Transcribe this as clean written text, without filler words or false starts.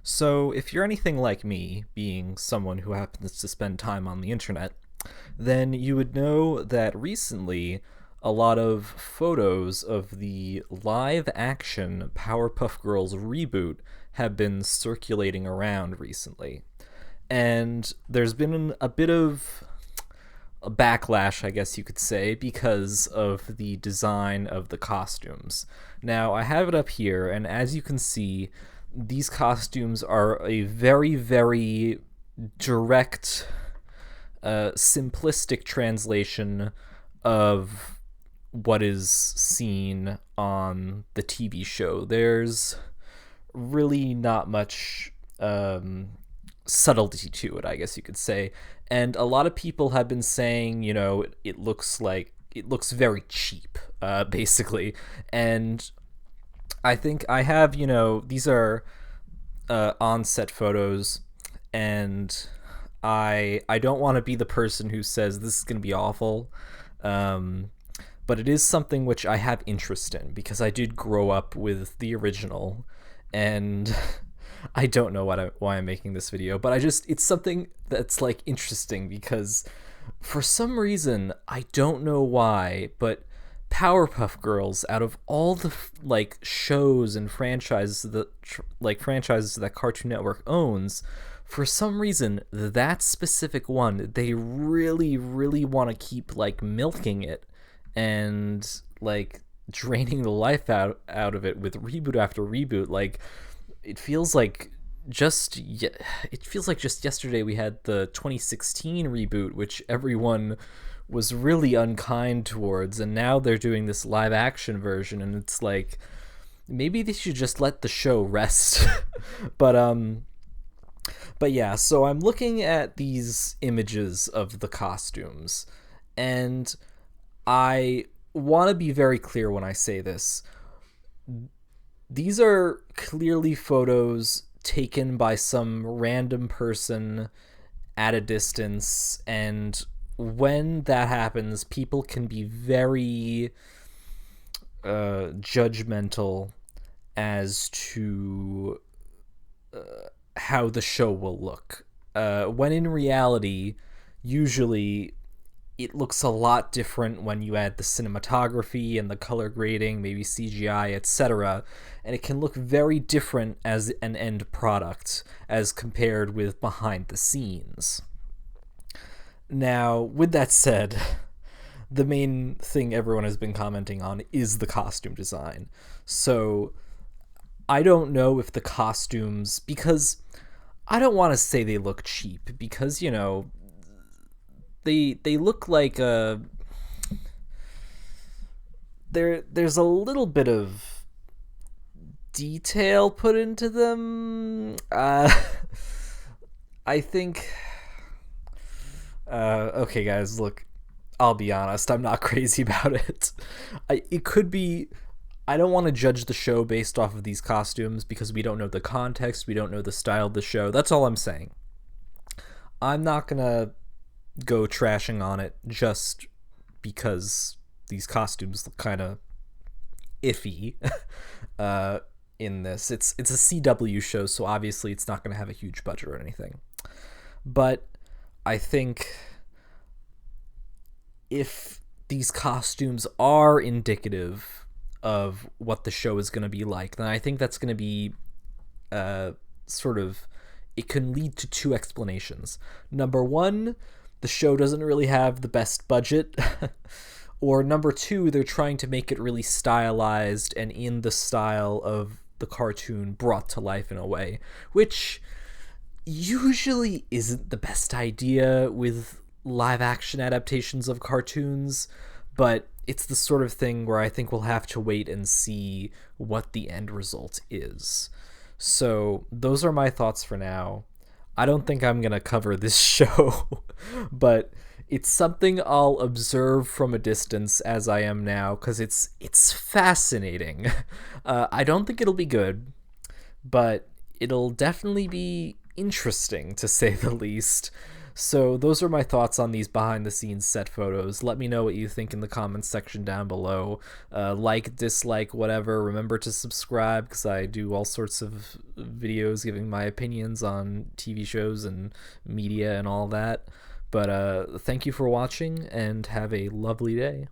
So, if you're anything like me, being someone who happens to spend time on the internet, then you would know that recently a lot of photos of the live action Powerpuff Girls reboot have been circulating around recently. And there's been a bit of a backlash, I guess you could say, because of the design of the costumes. Now, I have it up here, and as you can see, these costumes are a very, very direct, simplistic translation of what is seen on the TV show. There's really not much subtlety to it, I guess you could say. And a lot of people have been saying, it looks very cheap, basically. And I think I have, these are on-set photos, and I don't want to be the person who says this is going to be awful, but it is something which I have interest in because I did grow up with the original, and I don't know why I'm making this video, but it's something that's like interesting because for some reason, I don't know why, but Powerpuff Girls, out of all the shows and franchises that Cartoon Network owns, for some reason that specific one they really really want to keep milking it and draining the life out of it with reboot after reboot. It feels like just yesterday we had the 2016 reboot, which everyone was really unkind towards, and now they're doing this live action version, and it's like maybe they should just let the show rest. but yeah, so I'm looking at these images of the costumes, and I want to be very clear when I say this. These are clearly photos taken by some random person at a distance, and when that happens, people can be very judgmental as to how the show will look. When in reality, usually it looks a lot different when you add the cinematography and the color grading, maybe CGI, etc. And it can look very different as an end product as compared with behind the scenes. Now, with that said, the main thing everyone has been commenting on is the costume design. So I don't know if the costumes, because I don't want to say they look cheap, because, they look like there's a little bit of detail put into them. I think okay guys, look, I'll be honest, I'm not crazy about it. It could be, I don't want to judge the show based off of these costumes because we don't know the context, we don't know the style of the show. That's all I'm saying. I'm not gonna go trashing on it just because these costumes look kind of iffy in this. It's a CW show, so obviously it's not going to have a huge budget or anything. But I think if these costumes are indicative of what the show is going to be like, then I think that's going to be it can lead to two explanations. Number one, the show doesn't really have the best budget. Or number two, they're trying to make it really stylized and in the style of the cartoon brought to life in a way, which usually isn't the best idea with live action adaptations of cartoons, but it's the sort of thing where I think we'll have to wait and see what the end result is. So those are my thoughts for now. I don't think I'm going to cover this show, but it's something I'll observe from a distance as I am now, because it's fascinating. I don't think it'll be good, but it'll definitely be interesting, to say the least. So those are my thoughts on these behind the scenes set photos. Let me know what you think in the comments section down below. Like, dislike, whatever. Remember to subscribe because I do all sorts of videos giving my opinions on TV shows and media and all that. But thank you for watching and have a lovely day.